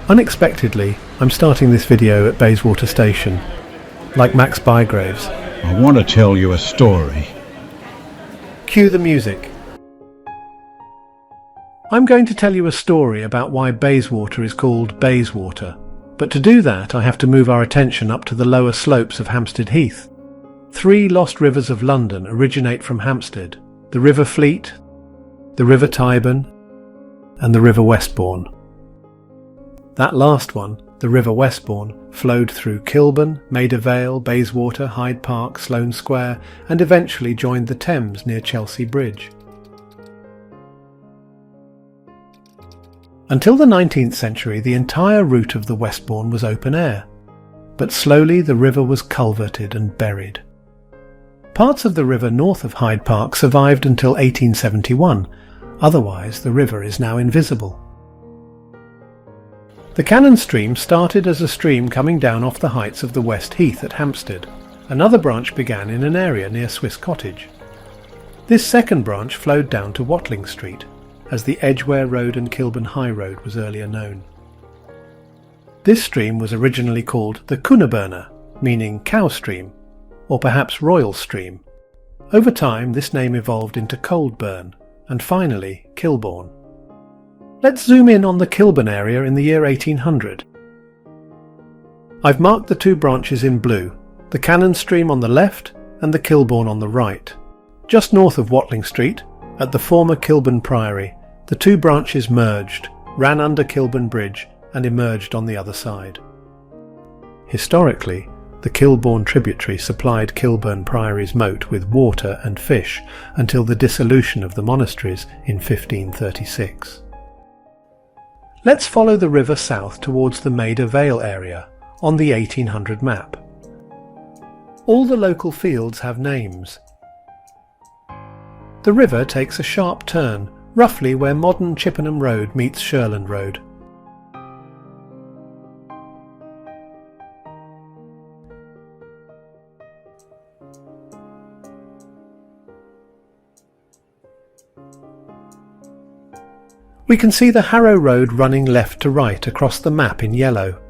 Unexpectedly, I'm starting this video at Bayswater Station, like Max Bygraves. I want to tell you a story. Cue the music. I'm going to tell you a story about why Bayswater is called Bayswater, but to do that I have to move our attention up to the lower slopes of Hampstead Heath. 3 lost rivers of London originate from Hampstead: the River Fleet, the River Tyburn, and the River Westbourne. That last one, the River Westbourne, flowed through Kilburn, Maida Vale, Bayswater, Hyde Park, Sloane Square, and eventually joined the Thames near Chelsea Bridge. Until the 19th century, the entire route of the Westbourne was open air, but slowly the river was culverted and buried. Parts of the river north of Hyde Park survived until 1871, otherwise the river is now invisible. The Cannon Stream started as a stream coming down off the heights of the West Heath at Hampstead. Another branch began in an area near Swiss Cottage. This second branch flowed down to Watling Street, as the Edgware Road and Kilburn High Road was earlier known. This stream was originally called the Coonaburner, meaning cow stream, or perhaps Royal Stream. Over time this name evolved into Coldburn, and finally Kilbourne. Let's zoom in on the Kilburn area in the year 1800. I've marked the 2 branches in blue, the Cannon Stream on the left and the Kilbourne on the right. Just north of Watling Street, at the former Kilburn Priory, the 2 branches merged, ran under Kilburn Bridge and emerged on the other side. Historically, the Kilbourne tributary supplied Kilburn Priory's moat with water and fish until the dissolution of the monasteries in 1536. Let's follow the river south towards the Maida Vale area on the 1800 map. All the local fields have names. The river takes a sharp turn, roughly where modern Chippenham Road meets Shirland Road. We can see the Harrow Road running left to right across the map in yellow,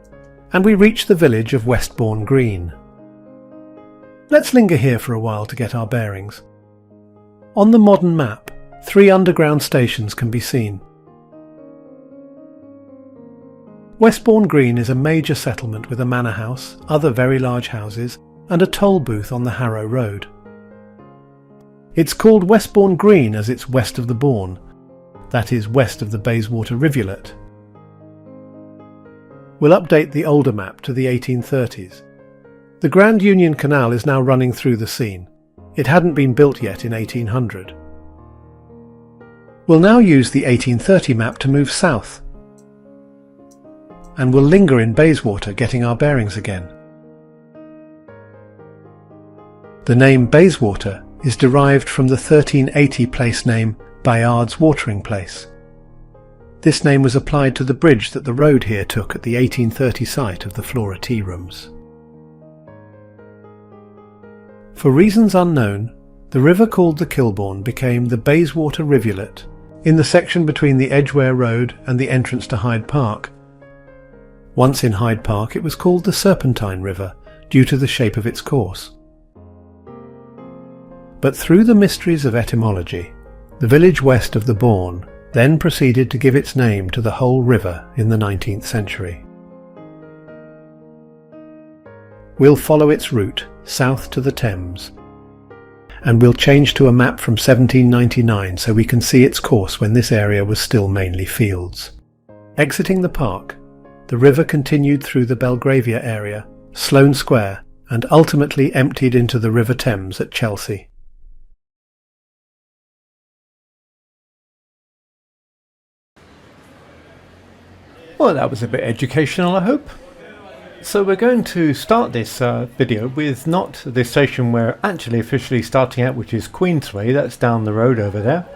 and we reach the village of Westbourne Green. Let's linger here for a while to get our bearings. On the modern map, 3 underground stations can be seen. Westbourne Green is a major settlement with a manor house, other very large houses, and a toll booth on the Harrow Road. It's called Westbourne Green as it's west of the Bourne, that is west of the Bayswater Rivulet. We'll update the older map to the 1830s. The Grand Union Canal is now running through the scene. It hadn't been built yet in 1800. We'll now use the 1830 map to move south, and we'll linger in Bayswater getting our bearings again. The name Bayswater is derived from the 1380 place name Bayard's Watering Place. This name was applied to the bridge that the road here took at the 1830 site of the Flora Tea Rooms. For reasons unknown, the river called the Kilbourne became the Bayswater Rivulet in the section between the Edgware Road and the entrance to Hyde Park. Once in Hyde Park it was called the Serpentine River due to the shape of its course. But through the mysteries of etymology, the village west of the Bourne then proceeded to give its name to the whole river in the 19th century. We'll follow its route south to the Thames, and we'll change to a map from 1799 so we can see its course when this area was still mainly fields. Exiting the park, the river continued through the Belgravia area, Sloane Square, and ultimately emptied into the River Thames at Chelsea. Well, that was a bit educational, I hope. So we're going to start this video with not the station we're actually officially starting at, which is Queensway. That's down the road over there.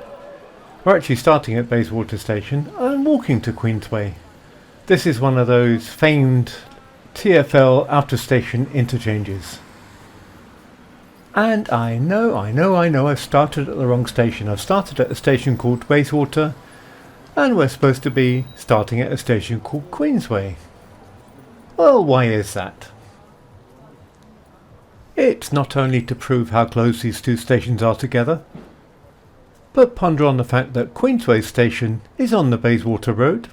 We're actually starting at Bayswater Station and walking to Queensway. This is one of those famed TfL out-of-station interchanges. And I know I've started at the wrong station. I've started at a station called Bayswater. And we're supposed to be starting at a station called Queensway. Well, why is that? It's not only to prove how close these two stations are together, but ponder on the fact that Queensway station is on the Bayswater Road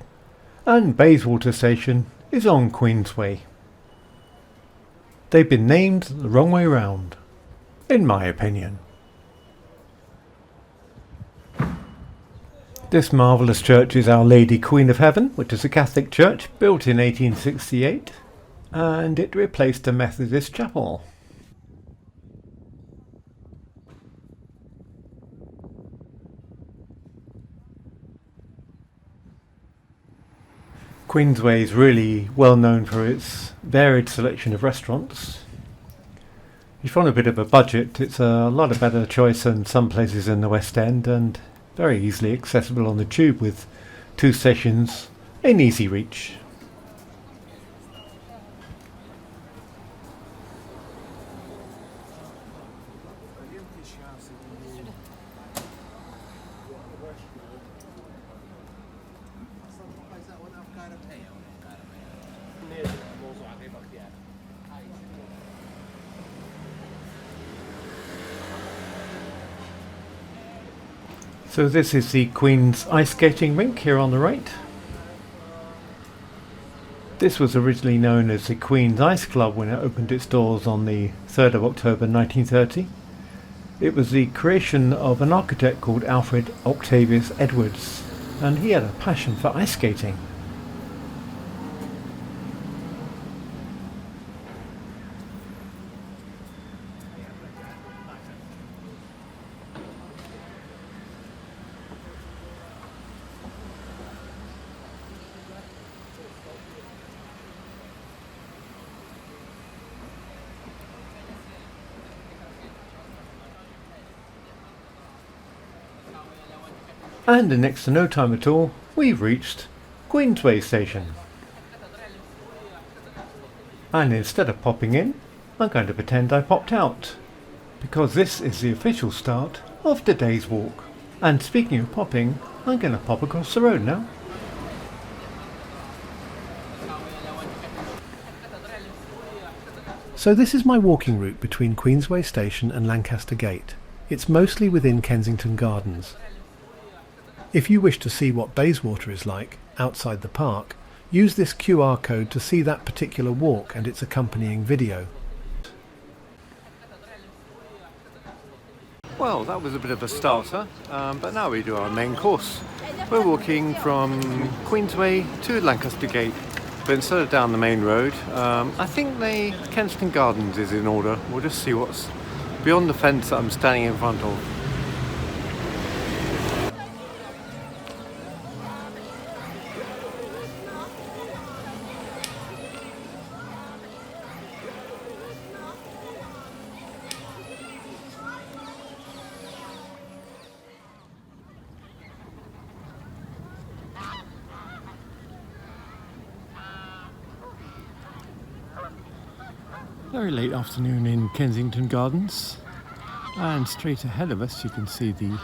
and Bayswater station is on Queensway. They've been named the wrong way round, in my opinion. This marvellous church is Our Lady Queen of Heaven, which is a Catholic church built in 1868, and it replaced a Methodist chapel. Queensway is really well known for its varied selection of restaurants. If you want a bit of a budget, it's a lot of better choice than some places in the West End, and very easily accessible on the tube with two stations in easy reach. So this is the Queen's ice skating rink here on the right. This was originally known as the Queen's Ice Club when it opened its doors on the 3rd of October 1930. It was the creation of an architect called Alfred Octavius Edwards, and he had a passion for ice skating. And in next to no time at all, we've reached Queensway station. And instead of popping in, I'm going to pretend I popped out, because this is the official start of today's walk. And speaking of popping, I'm going to pop across the road now. So this is my walking route between Queensway station and Lancaster Gate. It's mostly within Kensington Gardens. If you wish to see what Bayswater is like outside the park, use this QR code to see that particular walk and its accompanying video. Well, that was a bit of a starter, but now we do our main course. We're walking from Queensway to Lancaster Gate, but instead of down the main road, I think the Kensington Gardens is in order. We'll just see what's beyond the fence that I'm standing in front of. Very late afternoon in Kensington Gardens, and straight ahead of us you can see the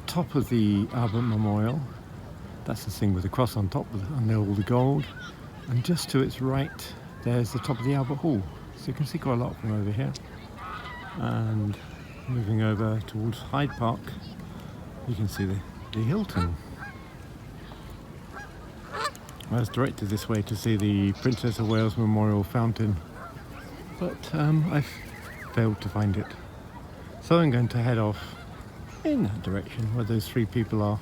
top of the Albert Memorial. That's the thing with the cross on top and all the gold, and just to its right there's the top of the Albert Hall, so you can see quite a lot from over here. And moving over towards Hyde Park you can see the Hilton. I was directed this way to see the Princess of Wales Memorial Fountain, but I've failed to find it. So I'm going to head off in that direction where those three people are.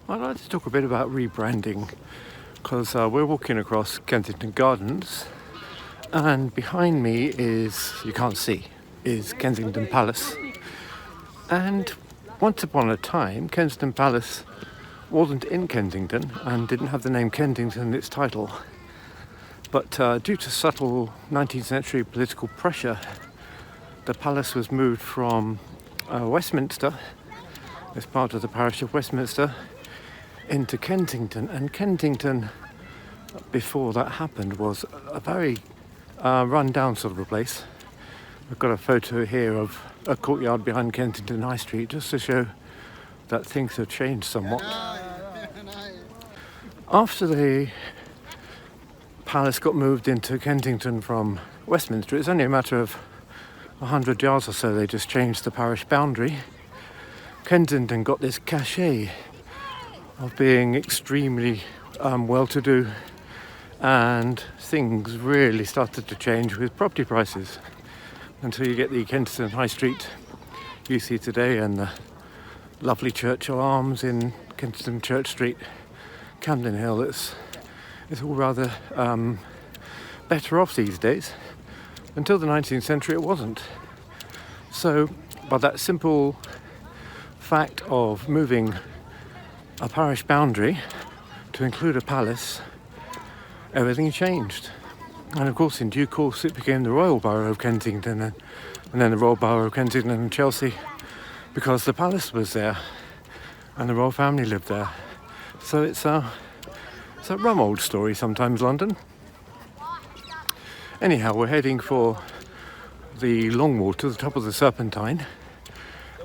I'd like to talk a bit about rebranding, because we're walking across Kensington Gardens, and behind me is, you can't see, is Kensington Palace. And once upon a time, Kensington Palace wasn't in Kensington and didn't have the name Kensington in its title. But due to subtle 19th century political pressure, the palace was moved from Westminster, as part of the parish of Westminster, into Kensington. And Kensington, before that happened, was a very run down sort of a place. I've got a photo here of a courtyard behind Kensington High Street just to show that things have changed somewhat. After the palace got moved into Kensington from Westminster, it's only a matter of 100 yards or so. They just changed the parish boundary. Kensington got this cachet of being extremely well-to-do, and things really started to change with property prices until you get the Kensington High Street you see today and the lovely Churchill Arms in Kensington Church Street, Camden Hill. It's all rather better off these days. Until the 19th century it wasn't. So by that simple fact of moving a parish boundary to include a palace, everything changed. And of course, in due course, it became the Royal Borough of Kensington and then the Royal Borough of Kensington and Chelsea, because the palace was there and the royal family lived there. So it's a rum old story sometimes, London. Anyhow, we're heading for the long walk to the top of the Serpentine,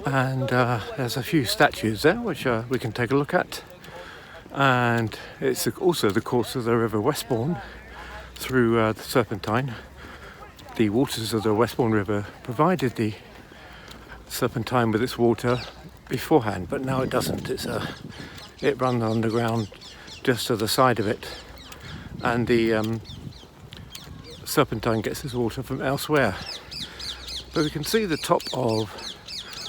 and there's a few statues there which we can take a look at. And it's also the course of the River Westbourne through the Serpentine. The waters of the Westbourne River provided the Serpentine with its water beforehand, but now it doesn't. It runs underground just to the side of it, and the Serpentine gets its water from elsewhere. But we can see the top of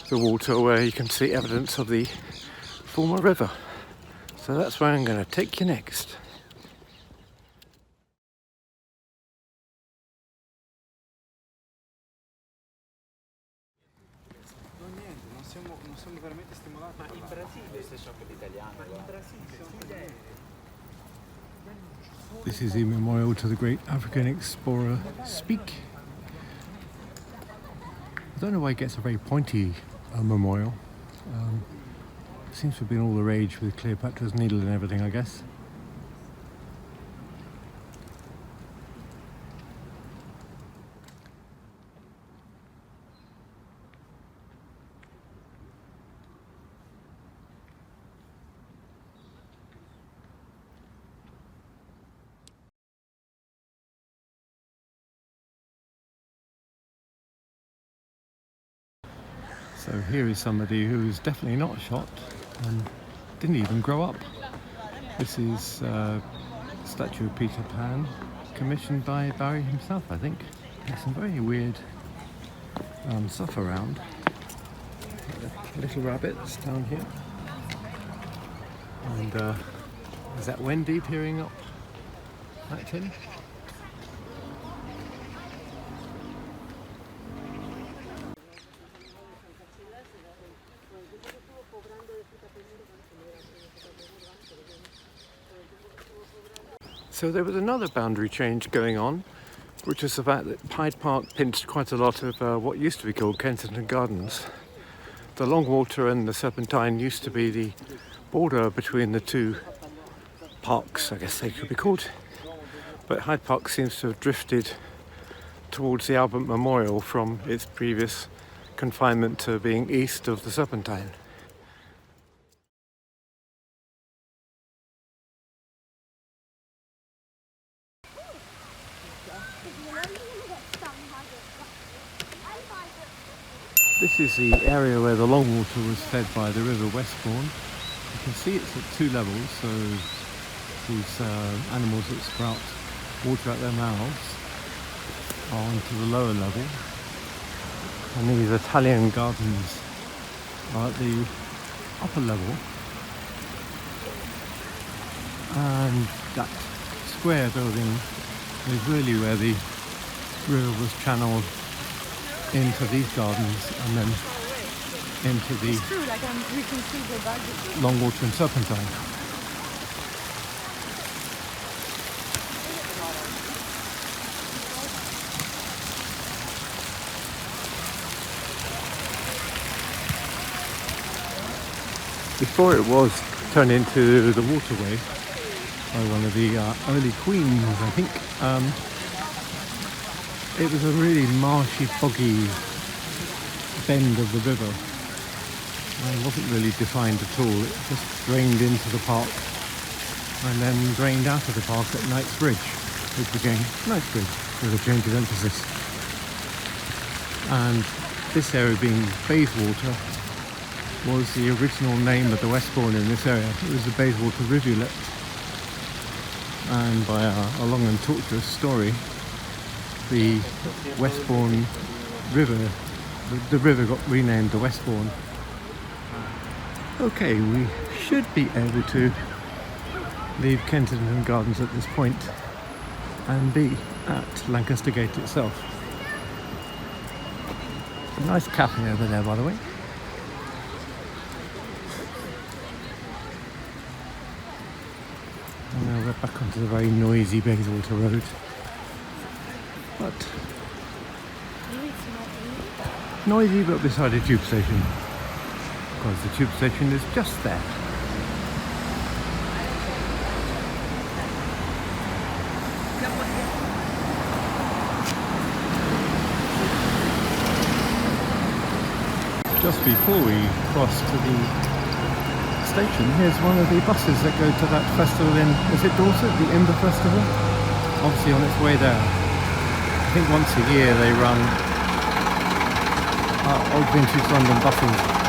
the water where you can see evidence of the former river. So that's where I'm going to take you next. This is the memorial to the great African explorer Speke. I don't know why it gets a very pointy memorial. Seems to have been all the rage with Cleopatra's Needle and everything, I guess. So here is somebody who is definitely not shot and didn't even grow up. This is a statue of Peter Pan, commissioned by Barry himself, I think. There's some very weird stuff around. Little rabbits down here. And is that Wendy peering up at him? So there was another boundary change going on, which was the fact that Hyde Park pinched quite a lot of what used to be called Kensington Gardens. The Longwater and the Serpentine used to be the border between the two parks, I guess they could be called. But Hyde Park seems to have drifted towards the Albert Memorial from its previous confinement to being east of the Serpentine. This is the area where the Longwater was fed by the River Westbourne. You can see it's at two levels, so these animals that sprout water out their mouths are onto the lower level, and these Italian gardens are at the upper level. And that square building is really where the river was channeled into these gardens and then into the Longwater and Serpentine. Before it was turned into the waterway by one of the early queens, I think, It was a really marshy, boggy bend of the river. It wasn't really defined at all. It just drained into the park and then drained out of the park at Knightsbridge, which became Knightsbridge with a change of emphasis. And this area being Bayswater was the original name of the Westbourne in this area. It was the Bayswater Rivulet. And by a long and tortuous story, the Westbourne River, the river got renamed the Westbourne. Okay, we should be able to leave Kensington Gardens at this point and be at Lancaster Gate itself. A nice cafe over there, by the way. And now we're back onto the very noisy Bayswater Road. But noisy, but beside a tube station, because the tube station is just there. Just before we cross to the station, here's one of the buses that go to that festival in, is it Dorset, the Imber Festival? Obviously on its way there. I think once a year they run old vintage London buses.